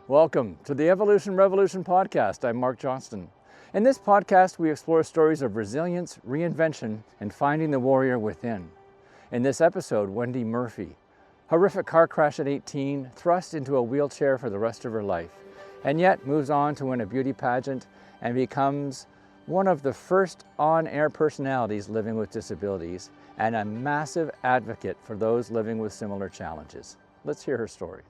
Welcome to the Evolution Revolution podcast. I'm Mark Johnston. In this podcast, we explore stories of resilience, reinvention, and finding the warrior within. In this episode, Wendy Murphy, horrific car crash at 18, thrust into a wheelchair for the rest of her life, and yet moves on to win a beauty pageant and becomes one of the first on-air personalities living with disabilities and a massive advocate for those living with similar challenges. Let's hear her story.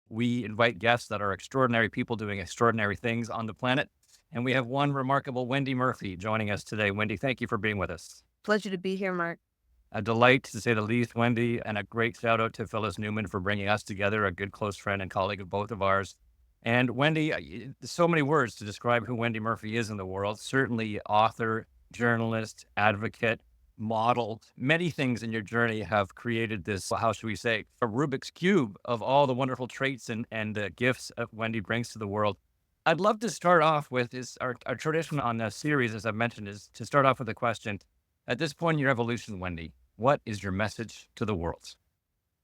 We invite guests that are extraordinary people doing extraordinary things on the planet. And we have one remarkable Wendy Murphy joining us today. Wendy, thank you for being with us. Pleasure to be here, Mark. A delight, to say the least, Wendy, and a great shout out to Phyllis Newman for bringing us together, a good close friend and colleague of both of ours. And Wendy, so many words to describe who Wendy Murphy is in the world. Certainly author, journalist, advocate, model. Many things in your journey have created this, how should we say, a Rubik's Cube of all the wonderful traits and gifts Wendy brings to the world. I'd love to start off with our tradition on the series, as I mentioned, is to start off with a question. At this point in your evolution, Wendy, what is your message to the world?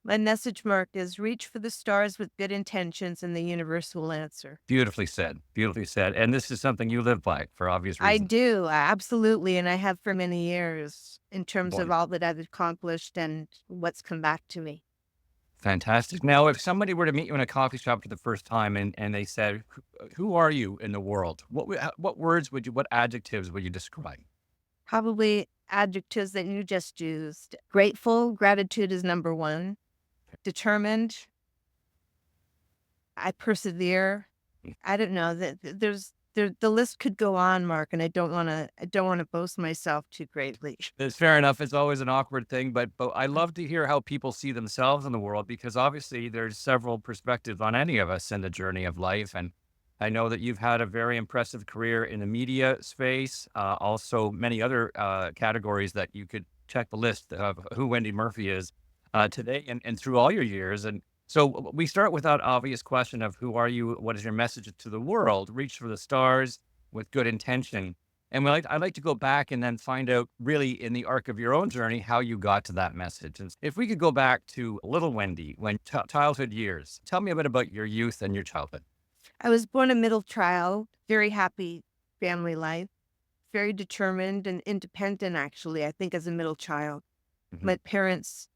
My message, Mark, is reach for the stars with good intentions and the universe will answer. Beautifully said. Beautifully said. And this is something you live by for obvious I reasons. do, absolutely. And I have for many years in terms of all that I've accomplished and what's come back to me. Fantastic. Now, if somebody were to meet you in a coffee shop for the first time and they said, who are you in the world? What words what adjectives would you describe? Probably adjectives that you just used. Grateful, gratitude is number one. Determined. I persevere. I don't know that the list could go on, Mark, and I don't want to boast myself too greatly. It's fair enough. It's always an awkward thing, but I love to hear how people see themselves in the world, because obviously there's several perspectives on any of us in the journey of life. And I know that you've had a very impressive career in the media space, also many other categories that you could check the list of who Wendy Murphy is today and through all your years. And so we start with that obvious question of who are you? What is your message to the world? Reach for the stars with good intention. And I'd like to go back and then find out really in the arc of your own journey, how you got to that message. And if we could go back to little Wendy, when childhood years, tell me a bit about your youth and your childhood. I was born a middle child, very happy family life, very determined and independent, actually, I think, as a middle child. Mm-hmm. My parents,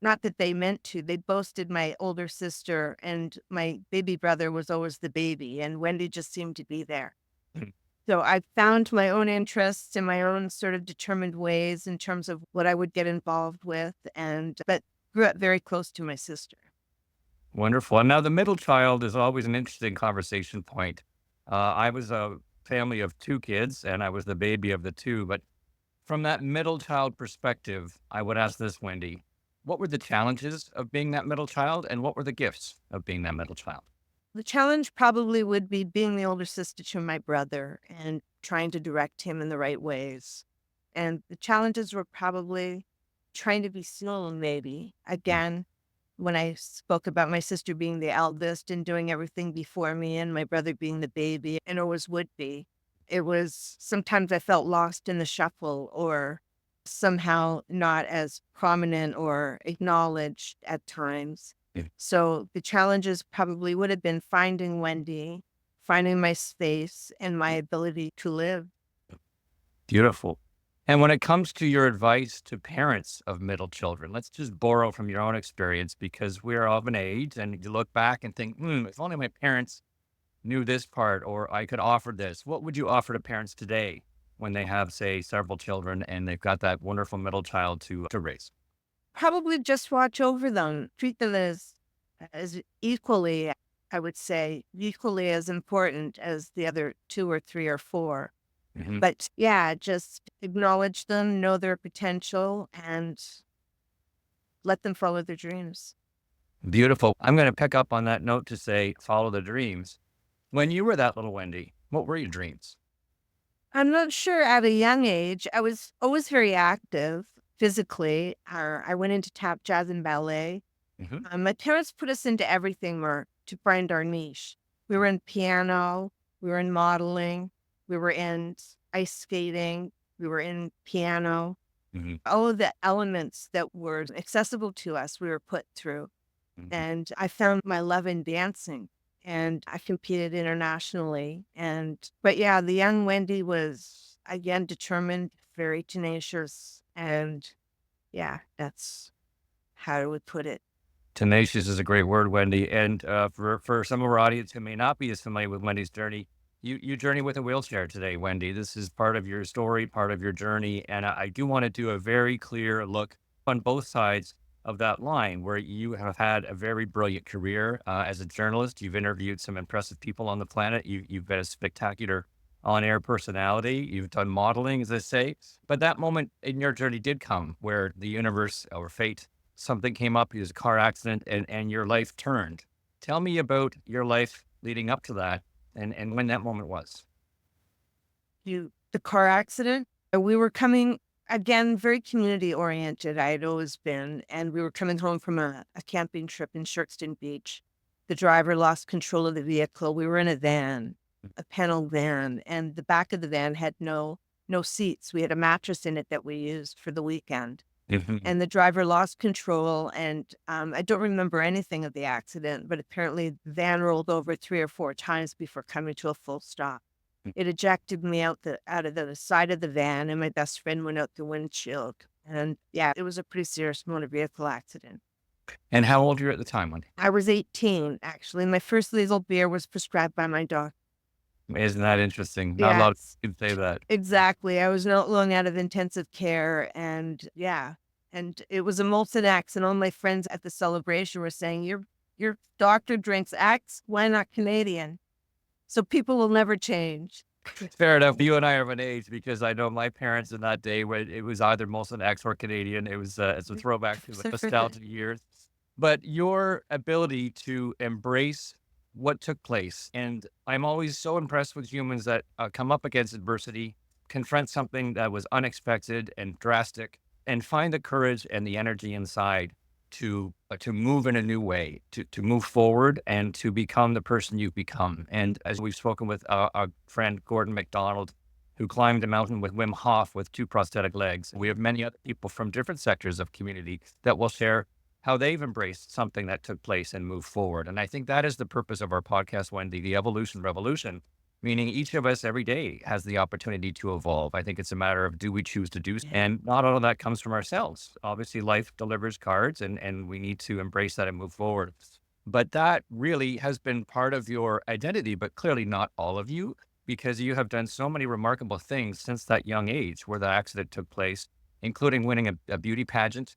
not that they meant to, they boasted my older sister, and my baby brother was always the baby, and Wendy just seemed to be there. Mhm. So I found my own interests and my own sort of determined ways in terms of what I would get involved with, but grew up very close to my sister. Wonderful. And now the middle child is always an interesting conversation point. I was a family of two kids, and I was the baby of the two. But from that middle child perspective, I would ask this, Wendy, what were the challenges of being that middle child, and what were the gifts of being that middle child? The challenge probably would be being the older sister to my brother and trying to direct him in the right ways. And the challenges were probably trying to be slow, maybe. Again, when I spoke about my sister being the eldest and doing everything before me and my brother being the baby, and always would be, it was sometimes I felt lost in the shuffle or somehow not as prominent or acknowledged at times. Yeah. So the challenges probably would have been finding Wendy, finding my space and my ability to live. Beautiful. And when it comes to your advice to parents of middle children, let's just borrow from your own experience, because we're of an age and you look back and think, if only my parents knew this part, or I could offer this. What would you offer to parents today when they have, say, several children and they've got that wonderful middle child to raise? Probably just watch over them, treat them as equally, I would say, equally as important as the other two or three or four. Mm-hmm. But yeah, just acknowledge them, know their potential, and let them follow their dreams. Beautiful. I'm going to pick up on that note to say, follow the dreams. When you were that little Wendy, what were your dreams? I'm not sure. At a young age, I was always very active physically. I went into tap, jazz, and ballet. Mm-hmm. My parents put us into everything, Mark, to find our niche. We were in piano, we were in modeling, we were in ice skating, We were in piano. Mhm, All of the elements that were accessible to us, we were put through. mhm. And I found my love in dancing and I competed internationally. But yeah, the young Wendy was again determined, very tenacious. And yeah, that's how I would put it. Tenacious is a great word, Wendy. And for some of our audience who may not be as familiar with Wendy's journey, you journey with a wheelchair today, Wendy. This is part of your story, part of your journey. And I do want to do a very clear look on both sides of that line where you have had a very brilliant career as a journalist. You've interviewed some impressive people on the planet. You've been a spectacular on-air personality. You've done modeling, as I say. But that moment in your journey did come where the universe or fate, something came up, it was a car accident, and your life turned. Tell me about your life leading up to that and when that moment was. The car accident, we were coming again, very community oriented. I had always been, and we were coming home from a camping trip in Sharkston Beach. The driver lost control of the vehicle. We were in a van, a panel van, and the back of the van had no seats. We had a mattress in it that we used for the weekend. Mhm. And the driver lost control, and I don't remember anything of the accident, but apparently the van rolled over 3 or 4 times before coming to a full stop. It ejected me out of the side of the van, and my best friend went out the windshield. And yeah, it was a pretty serious motor vehicle accident. And how old were you at the time, Wendy? I was 18, actually. My first legal beer was prescribed by my doctor. Isn't that interesting? Not a lot of Yes, people can say that. exactly. I was not long out of intensive care, and yeah, and it was a Molson X, and all my friends at the celebration were saying, your doctor drinks X, why not Canadian?" So people will never change. Fair enough. You and I are of an age because I know my parents in that day when it was either Molson X or Canadian. It was it's a throwback to the nostalgia years. But your ability to embrace what took place, and I'm always so impressed with humans that come up against adversity, confront something that was unexpected and drastic, and find the courage and the energy inside to move in a new way, to move forward and to become the person you've become. And as we've spoken with our friend Gordon McDonald, who climbed a mountain with Wim Hof with 2 prosthetic legs, we have many other people from different sectors of community that will share how they've embraced something that took place and moved forward. And I think that is the purpose of our podcast, Wendy, the evolution revolution, meaning each of us every day has the opportunity to evolve. I think it's a matter of do we choose to do so? And not all of that comes from ourselves. Obviously, life delivers cards and we need to embrace that and move forward. But that really has been part of your identity, but clearly not all of you, because you have done so many remarkable things since that young age where the accident took place, including winning a beauty pageant,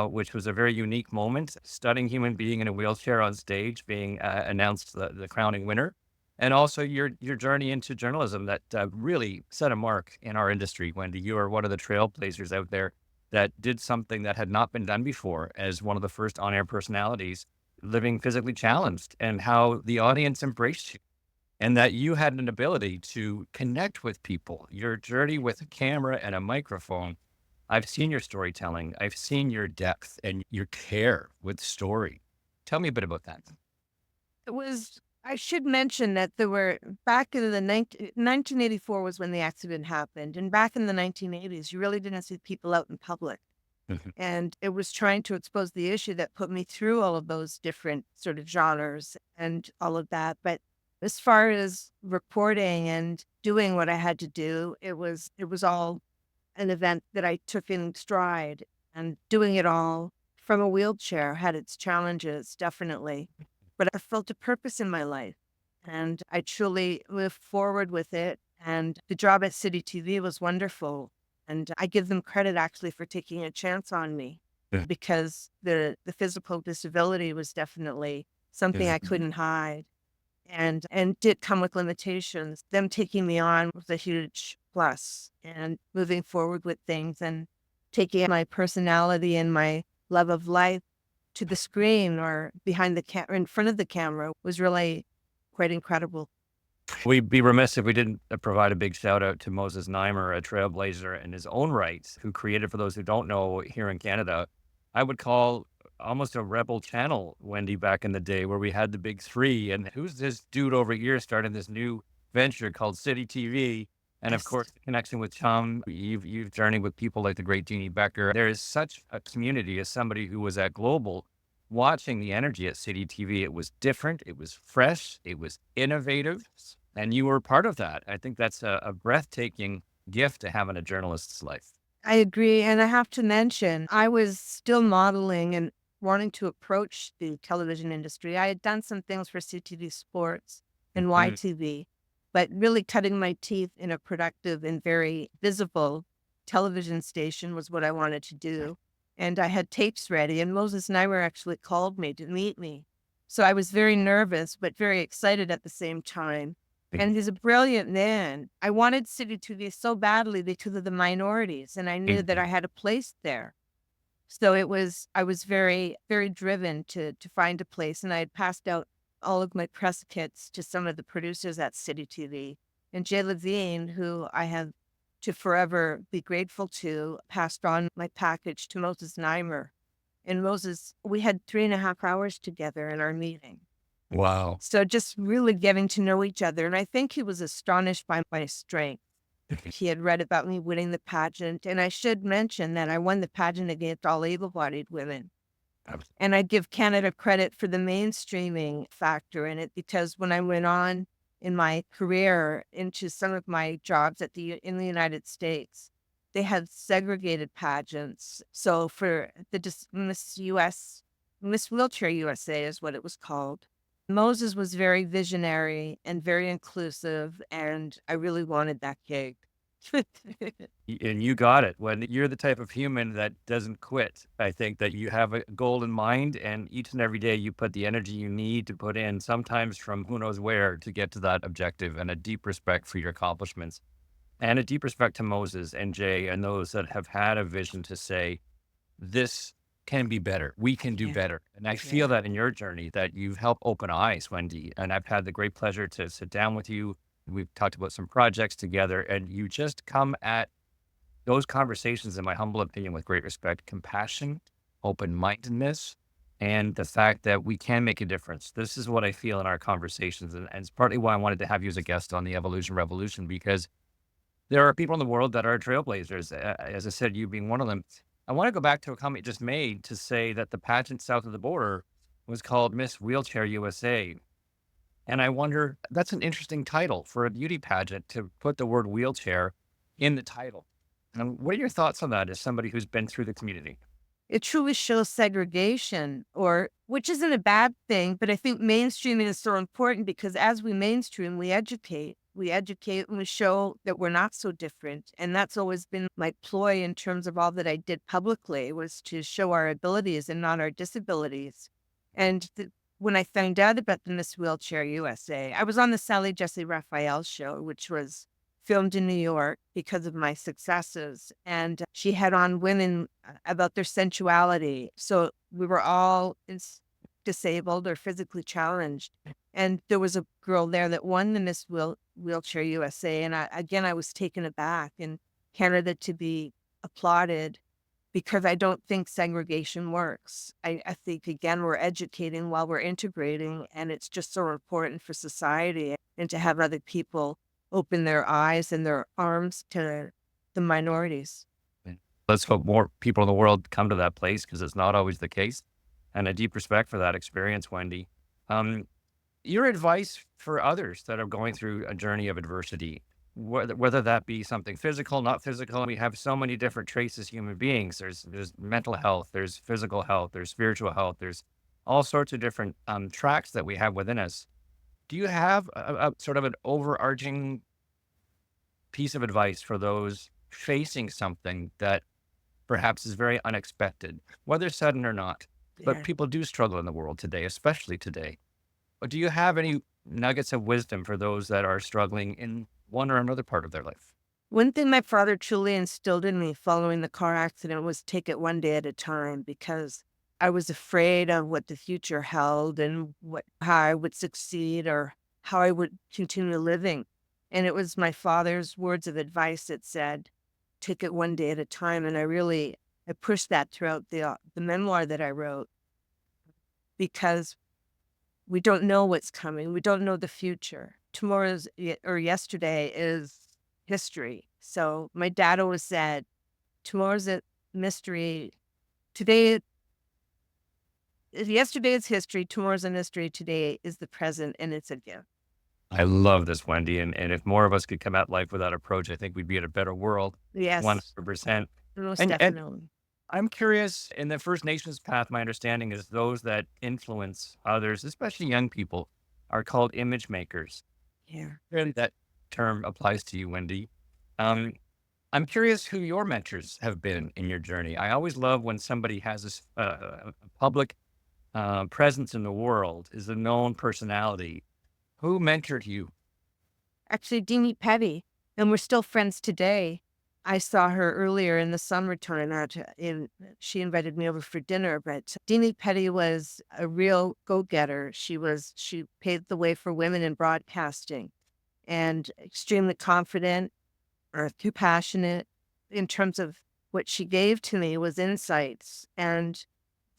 which was a very unique moment. Stunning human being in a wheelchair on stage being announced the crowning winner. And also your journey into journalism that really set a mark in our industry, Wendy. You are one of the trailblazers out there that did something that had not been done before as one of the first on-air personalities living physically challenged, and how the audience embraced you and that you had an ability to connect with people. Your journey with a camera and a microphone. I've seen your storytelling. I've seen your depth and your care with story. Tell me a bit about that. It was I should mention that there were back in the 1984 was when the accident happened, and back in the 1980s, you really didn't see people out in public, Mhm. and it was trying to expose the issue that put me through all of those different sort of genres and all of that. But as far as reporting and doing what I had to do, it was all an event that I took in stride, and doing it all from a wheelchair had its challenges, definitely. But I felt a purpose in my life and I truly moved forward with it. And the job at City TV was wonderful. And I give them credit actually for taking a chance on me Yeah. because the physical disability was definitely something Yeah. I couldn't hide and did come with limitations. Them taking me on was a huge plus and moving forward with things and taking my personality and my love of life to the screen or behind the camera, in front of the camera was really quite incredible. We'd be remiss if we didn't provide a big shout out to Moses Neimer, a trailblazer in his own right, who created, for those who don't know, here in Canada, I would call almost a rebel channel, Wendy, back in the day where we had the big three. And who's this dude over here starting this new venture called City TV? And of Yes. course, the connection with Chum, you've journeyed with people like the great Jeannie Becker. There is such a community as somebody who was at Global watching the energy at City TV. It was different, it was fresh, it was innovative, and you were part of that. I think that's a breathtaking gift to have in a journalist's life. I agree. And I have to mention, I was still modeling and wanting to approach the television industry. I had done some things for CTV Sports and Mhm. YTV, but really cutting my teeth in a productive and very visible television station was what I wanted to do. And I had tapes ready, and Moses Neimer actually called me to meet me. So I was very nervous, but very excited at the same time. And he's a brilliant man. I wanted City TV so badly because of the minorities, and I knew that Mhm. I had a place there. So I was very, very driven to find a place, and I had passed out all of my press kits to some of the producers at City TV. And Jay Levine, who I have to forever be grateful to, passed on my package to Moses Neimer. And Moses, we had 3.5 hours together in our meeting. Wow. So just really getting to know each other. And I think he was astonished by my strength. He had read about me winning the pageant. And I should mention that I won the pageant against all able bodied women. Abs- And I give Canada credit for the mainstreaming factor in it because when I went on in my career into some of my jobs in the United States, they had segregated pageants. So for the Miss Wheelchair USA is what it was called. Moses was very visionary and very inclusive, and I really wanted that gig. And you got it. When you're the type of human that doesn't quit, I think that you have a goal in mind, and each and every day you put the energy you need to put in, sometimes from who knows where, to get to that objective, and a deep respect for your accomplishments. And a deep respect to Moses and Jay and those that have had a vision to say, this can be better. We can do Yeah, better. And I feel yeah. that in your journey that you've helped open eyes, Wendy. And I've had the great pleasure to sit down with you. We've talked about some projects together, and you just come at those conversations, in my humble opinion, with great respect, compassion, open mindedness, and the fact that we can make a difference. This is what I feel in our conversations. And it's partly why I wanted to have you as a guest on the Evolution Revolution, because there are people in the world that are trailblazers. As I said, you being one of them. I want to go back to a comment you just made to say that the pageant south of the border was called Miss Wheelchair USA. And I wonder, that's an interesting title for a beauty pageant to put the word wheelchair in the title. And what are your thoughts on that as somebody who's been through the community? It truly shows segregation, or which isn't a bad thing, but I think mainstreaming is so important because as we mainstream, we educate. We educate and we show that we're not so different. And that's always been my ploy in terms of all that I did publicly was to show our abilities and not our disabilities. And when I found out about the Miss Wheelchair USA, I was on the Sally Jesse Raphael show, which was filmed in New York because of my successes. And she had on women about their sensuality. So we were all disabled or physically challenged. And there was a girl there that won the Wheelchair USA. And again, I was taken aback in Canada to be applauded because I don't think segregation works. I think, again, we're educating while we're integrating, and it's just so important for society and to have other people open their eyes and their arms to the minorities. And let's hope more people in the world come to that place because it's not always the case. And a deep respect for that experience, Wendy. Um, your advice for others that are going through a journey of adversity, whether that be something physical, not physical. We have so many different traits as human beings. There's mental health, there's physical health, there's spiritual health, there's all sorts of different tracks that we have within us. Do you have a sort of an overarching piece of advice for those facing something that perhaps is very unexpected, whether sudden or not? But Yeah. people do struggle in the world today, especially today. But do you have any nuggets of wisdom for those that are struggling in one or another part of their life? One thing my father truly instilled in me following the car accident was take it one day at a time because I was afraid of what the future held and how I would succeed or how I would continue living. And it was my father's words of advice that said, take it one day at a time. And I pushed that throughout the memoir that I wrote because we don't know what's coming. We don't know the future. Or yesterday is history. So my dad always said, tomorrow's a mystery. Today, yesterday is history. Tomorrow's a mystery. Today is the present, and it's a gift. I love this, Wendy. And if more of us could come at life with that approach, I think we'd be in a better world, Yes, 100%. most And definitely. I'm curious, in the First Nations path, my understanding is those that influence others, especially young people, are called image makers. Yeah. Really, that term applies to you, Wendy. Um, I'm curious who your mentors have been in your journey. I always love when somebody has this public presence in the world, is a known personality. Who mentored you? Actually, Deanie Petty, and we're still friends today. I saw her earlier in the summertime. She invited me over for dinner, but Deanie Petty was a real go-getter. She paved the way for women in broadcasting and extremely confident or too passionate in terms of what she gave to me was insights and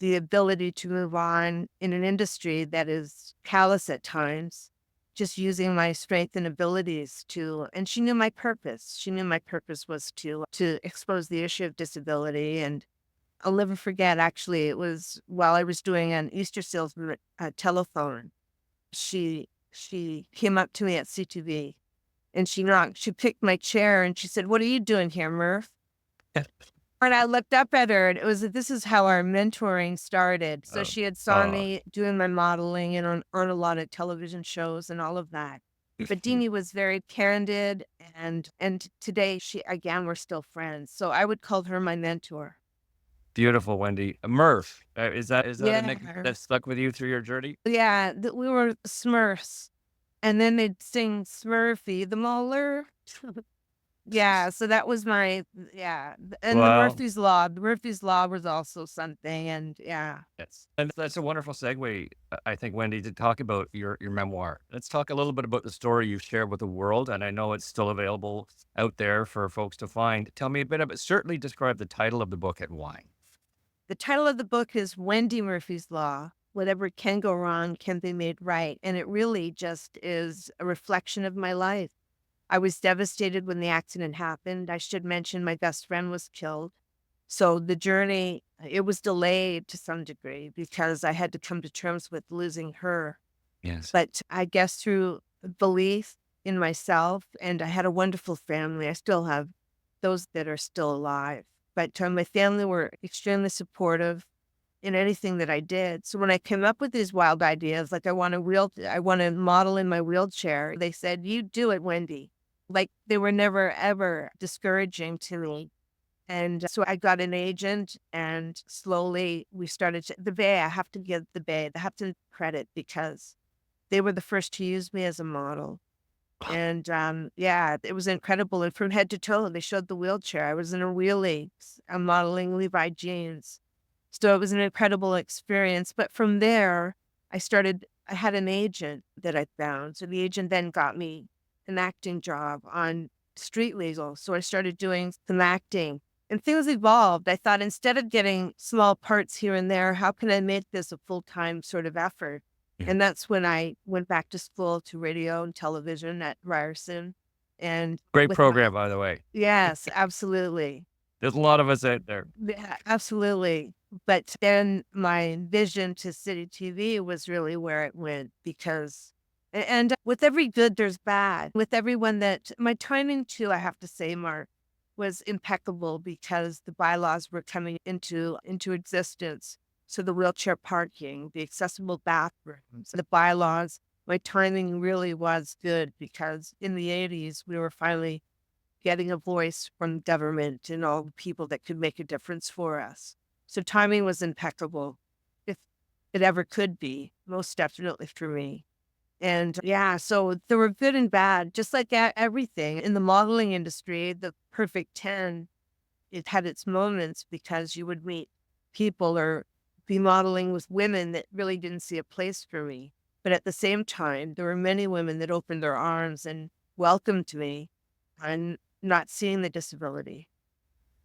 the ability to move on in an industry that is callous at times, just using my strength and abilities to, and she knew my purpose. She knew my purpose was to expose the issue of disability. And I'll never forget, actually, it was while I was doing an Easter salesman telephone. She came up to me at CTV and she picked my chair and she said, "What are you doing here, Murph?" And I looked up at her and this is how our mentoring started. So Oh, she had saw oh, me doing my modeling and on a lot of television shows and all of that. But Deanie was very candid and today we're still friends. So I would call her my mentor. beautiful, Wendy. Murph, is that a nickname Yeah. that stuck with you through your journey? Yeah, we were Smurfs. And then they'd sing Smurfy the Mauler. Yeah, so that was my yeah, and Well, The Murphy's Law was also something, and yeah. yes, and that's a wonderful segue, I think, Wendy, to talk about your memoir. Let's talk a little bit about the story you've shared with the world, and I know it's still available out there for folks to find. Tell me a bit about. Certainly, describe the title of the book and why. The title of the book is Wendy Murphy's Law. Whatever can go wrong can be made right, and it really just is a reflection of my life. I was devastated when the accident happened. I should mention my best friend was killed. So the journey, it was delayed to some degree because I had to come to terms with losing her. Yes, But I guess through belief in myself, and I had a wonderful family. I still have those that are still alive. But my family were extremely supportive in anything that I did. So when I came up with these wild ideas, like I want to model in my wheelchair, they said, "You do it, Wendy." Like they were never ever discouraging to me. And so I got an agent and slowly we started the Bay. I have to give the Bay, I have to credit because they were the first to use me as a model. And yeah, it was incredible. And from head to toe, they showed the wheelchair. I was in a wheelie. I'm modeling Levi jeans. So it was an incredible experience. But from there, I had an agent that I found. So the agent then got me an acting job on Street Legal. So I started doing some acting and things evolved. I thought instead of getting small parts here and there, how can I make this a full time sort of effort? yeah. And that's when I went back to school to radio and television at Ryerson. And Great with my, program, by the way. yes, absolutely. There's a lot of us out there. Yeah, absolutely. But then my vision to City TV was really where it went because, and with every good, there's bad. With everyone that, my timing too, I have to say, Mark, was impeccable because the bylaws were coming into existence. So the wheelchair parking, the accessible bathrooms, the bylaws, my timing really was good because in the 80s, we were finally getting a voice from government and all the people that could make a difference for us. So timing was impeccable, if it ever could be, most definitely for me. And yeah, so there were good and bad, just like everything in the modeling industry. The perfect 10, it had its moments because you would meet people or be modeling with women that really didn't see a place for me. But at the same time, there were many women that opened their arms and welcomed me and not seeing the disability.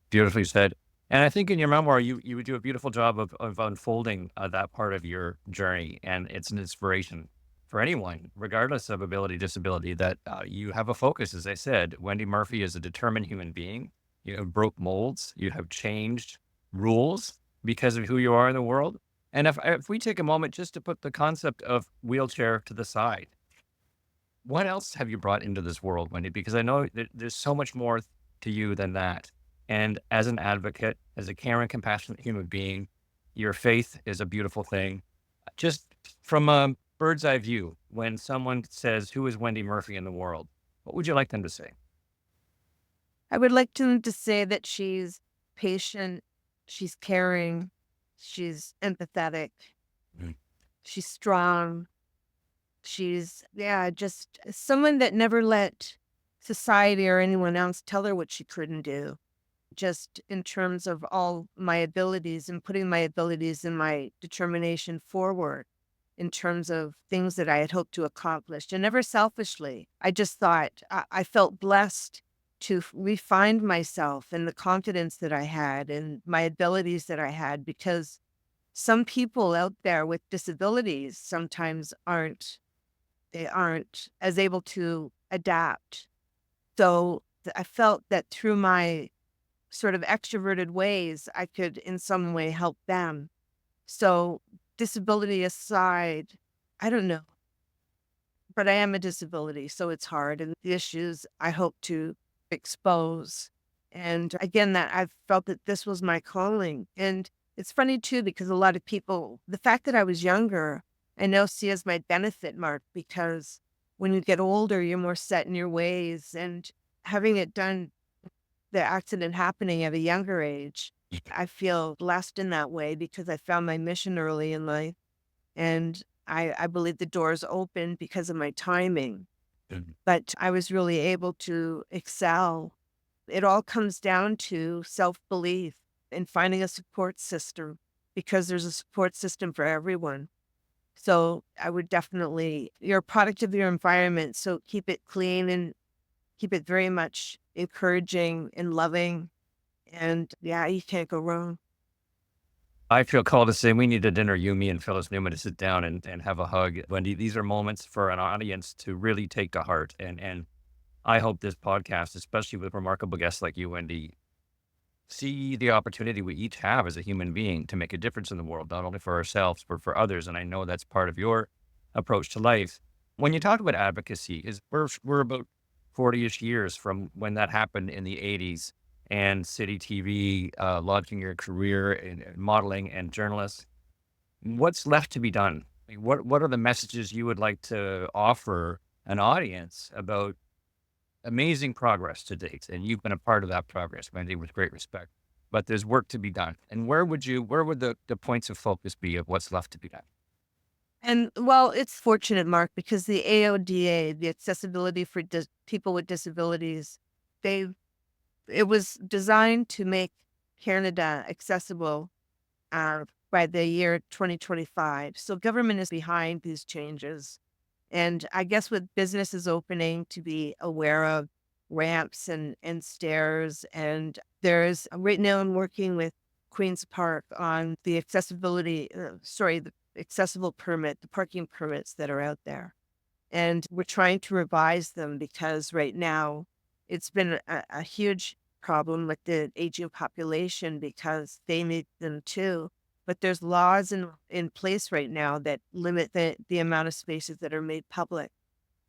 Beautifully said. And I think in your memoir, you would do a beautiful job of unfolding that part of your journey, and it's an inspiration for anyone, regardless of ability, disability, that you have a focus. As I said, Wendy Murphy is a determined human being. You have broke molds. You have changed rules because of who you are in the world. And if we take a moment just to put the concept of wheelchair to the side, what else have you brought into this world, Wendy? Because I know that there's so much more to you than that. And as an advocate, as a caring, compassionate human being, your faith is a beautiful thing. Just from a bird's eye view, when someone says, "Who is Wendy Murphy in the world?" What would you like them to say? I would like them to say that she's patient, she's caring, she's empathetic, Mm. she's strong, she's, yeah, just someone that never let society or anyone else tell her what she couldn't do. Just in terms of all my abilities and putting my abilities and my determination forward in terms of things that I had hoped to accomplish, and never selfishly. I just thought I felt blessed to refine myself and the confidence that I had and my abilities that I had, because some people out there with disabilities sometimes aren't as able to adapt. So I felt that through my sort of extroverted ways, I could in some way help them. So, disability aside, I don't know, but I am a disability, so it's hard. And the issues I hope to expose. And again, that I've felt that this was my calling. And it's funny too, because a lot of people, the fact that I was younger, I now see as my benefit, Mark, because when you get older, you're more set in your ways. And having it done, the accident happening at a younger age, I feel blessed in that way because I found my mission early in life. And I believe the doors opened because of my timing, Mhm. but I was really able to excel. It all comes down to self belief and finding a support system, because there's a support system for everyone. So I would definitely, you're a product of your environment. So keep it clean and keep it very much encouraging and loving. And yeah, you can't go wrong. I feel called to say we need a dinner, you, me, and Phyllis Newman, to sit down and have a hug. Wendy, these are moments for an audience to really take to heart. And I hope this podcast, especially with remarkable guests like you, Wendy, see the opportunity we each have as a human being to make a difference in the world, not only for ourselves, but for others. And I know that's part of your approach to life. When you talk about advocacy, is we're about 40-ish years from when that happened in the 80s and City TV launching your career in modeling and journalist. What's left to be done? I mean, what are the messages you would like to offer an audience about amazing progress to date? And you've been a part of that progress, Wendy, with great respect. But there's work to be done. And where would the points of focus be of what's left to be done? And well, it's fortunate, Mark, because the AODA, the Accessibility for People with Disabilities, they it was designed to make Canada accessible by the year 2025. So government is behind these changes. And I guess with businesses opening to be aware of ramps and stairs, and there's right now I'm working with Queen's Park on the the accessible permit, the parking permits that are out there. And we're trying to revise them because right now it's been a huge problem with the aging population because they need them too. But there's laws in place right now that limit the amount of spaces that are made public.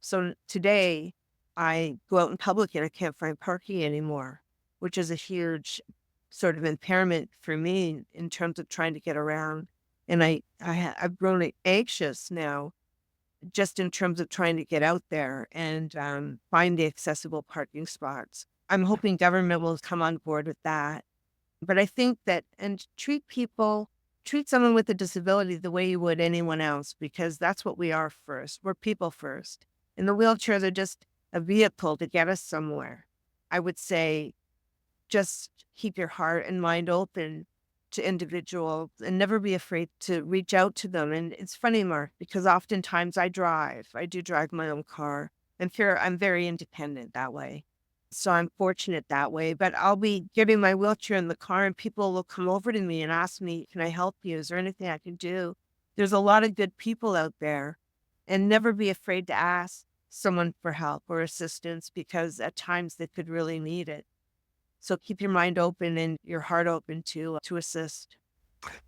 So today I go out in public and I can't find parking anymore, which is a huge sort of impairment for me in terms of trying to get around. And I've grown anxious now just in terms of trying to get out there and find the accessible parking spots. I'm hoping government will come on board with that. But I think that, and treat someone with a disability the way you would anyone else, because that's what we are first. We're people first. And the wheelchairs are just a vehicle to get us somewhere. I would say just keep your heart and mind open to individuals and never be afraid to reach out to them. And it's funny, Mark, because oftentimes I drive. I do drive my own car. And here I'm very independent that way. So I'm fortunate that way. But I'll be getting my wheelchair in the car and people will come over to me and ask me, can I help you? Is there anything I can do? There's a lot of good people out there. and never be afraid to ask someone for help or assistance because at times they could really need it. So keep your mind open and your heart open to assist.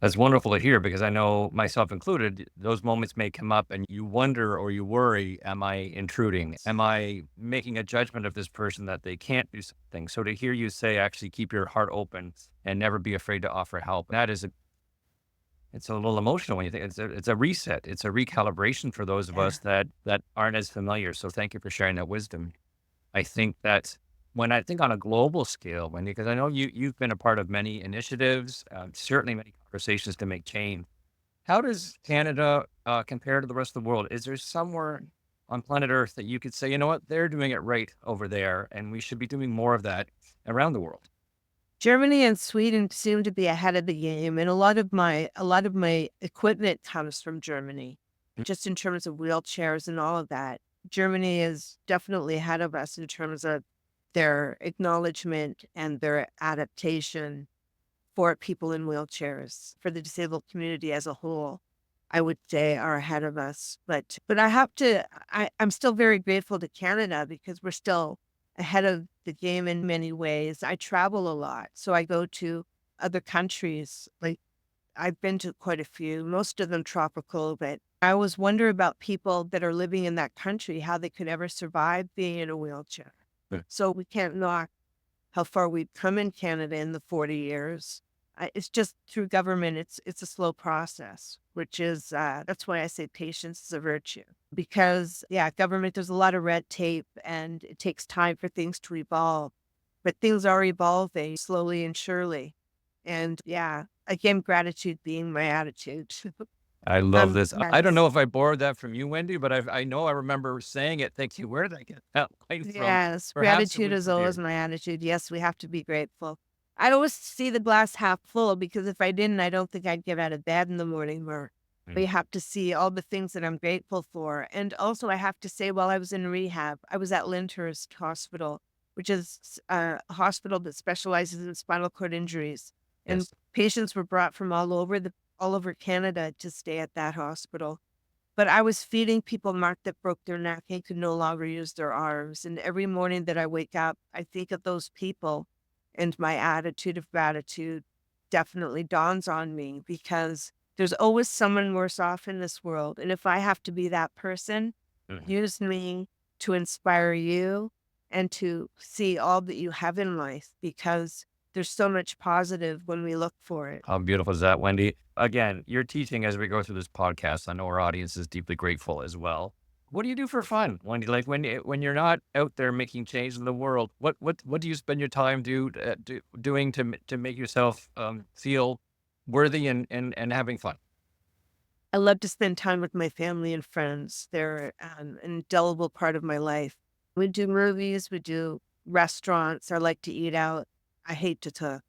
That's wonderful to hear because I know myself included, those moments may come up and you wonder or you worry, am I intruding? Am I making a judgment of this person that they can't do something? So to hear you say, actually keep your heart open and never be afraid to offer help, it's a little emotional when you think it's a reset. It's a recalibration for those of Yeah. us that aren't as familiar. So thank you for sharing that wisdom. I think that when I think on a global scale, Wendy, because I know you've been a part of many initiatives, certainly many conversations to make change. How does Canada compare to the rest of the world? Is there somewhere on planet Earth that you could say, you know what, they're doing it right over there, and we should be doing more of that around the world? Germany and Sweden seem to be ahead of the game, and a lot of my equipment comes from Germany, Mm. just in terms of wheelchairs and all of that. Germany is definitely ahead of us in terms of their acknowledgement and their adaptation for people in wheelchairs, for the disabled community as a whole. I would say are ahead of us, but I'm still very grateful to Canada because we're still ahead of the game in many ways. I travel a lot, so I go to other countries. Like I've been to quite a few, most of them tropical, but I always wonder about people that are living in that country, how they could ever survive being in a wheelchair. Yeah. So we can't knock how far we've come in Canada in the 40 years. It's just through government, it's a slow process, which is that's why I say patience is a virtue. Because yeah, government, there's a lot of red tape and it takes time for things to evolve. But things are evolving slowly and surely. And yeah, again, gratitude being my attitude. I love this. I don't Yes. know if I borrowed that from you, Wendy, but I know I remember saying it. Thank you. Where did I get that line from? Yes, Perhaps it gratitude was is from always you. my attitude. Yes, we have to be grateful. I always see the glass half full because if I didn't, I don't think I'd get out of bed in the morning more. We Mm. have to see all the things that I'm grateful for. And also, I have to say, while I was in rehab, I was at Lyndhurst Hospital, which is a hospital that specializes in spinal cord injuries. And Yes. patients were brought from all over Canada to stay at that hospital. But I was feeding people, Mark, that broke their neck and could no longer use their arms. And every morning that I wake up, I think of those people, and my attitude of gratitude definitely dawns on me because there's always someone worse off in this world. And if I have to be that person, Mhm. use me to inspire you and to see all that you have in life because there's so much positive when we look for it. How beautiful is that, Wendy? Again, you're teaching as we go through this podcast. I know our audience is deeply grateful as well. What do you do for fun, Wendy? Like when you're not out there making change in the world, what do you spend your time doing to make yourself feel worthy and having fun? I love to spend time with my family and friends. They're an indelible part of my life. We do movies, we do restaurants. I like to eat out. I hate to cook.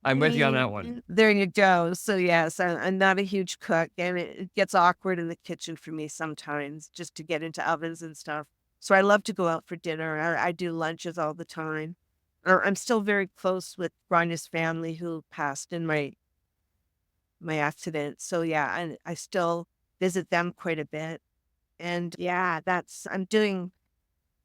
I'm with you on that one. There you go. So yes, I'm not a huge cook, and it gets awkward in the kitchen for me sometimes, just to get into ovens and stuff. So I love to go out for dinner. I do lunches all the time. I'm still very close with Bronya's family, who passed in my accident. So yeah, I still visit them quite a bit. And yeah, I'm doing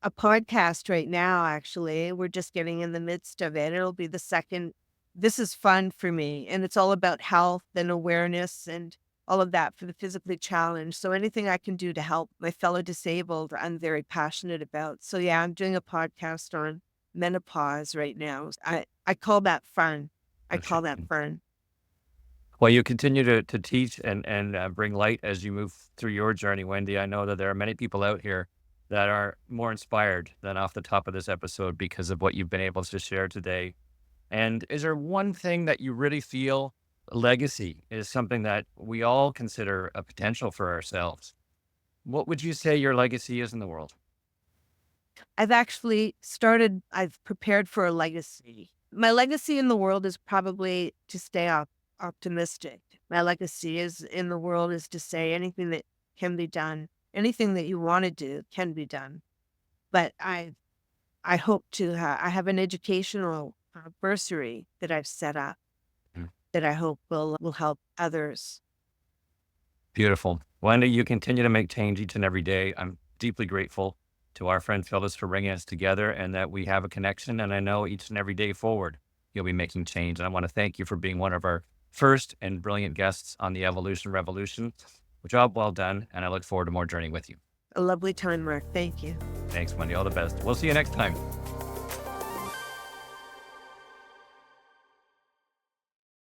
a podcast right now, actually. We're just getting in the midst of it. It'll be the second. This is fun for me. And it's all about health and awareness and all of that for the physically challenged. So anything I can do to help my fellow disabled, I'm very passionate about. So yeah, I'm doing a podcast on menopause right now. I call that fun. I call that fun. Well, you continue to teach and bring light as you move through your journey, Wendy. I know that there are many people out here that are more inspired than off the top of this episode because of what you've been able to share today. And is there one thing that you really feel legacy is something that we all consider a potential for ourselves? What would you say your legacy is in the world? I've prepared for a legacy. My legacy in the world is probably to stay optimistic. My legacy is in the world is to say anything that can be done, anything that you want to do can be done. But I hope I have an educational bursary that I've set up Mm. that I hope will help others. Beautiful. Wendy, you continue to make change each and every day. I'm deeply grateful to our friend Phyllis for bringing us together and that we have a connection. And I know each and every day forward, you'll be making change. And I want to thank you for being one of our first and brilliant guests on the Evolution Revolution. Job well done. And I look forward to more journeying with you. A lovely time, Mark. Thank you. Thanks, Wendy. All the best. We'll see you next time.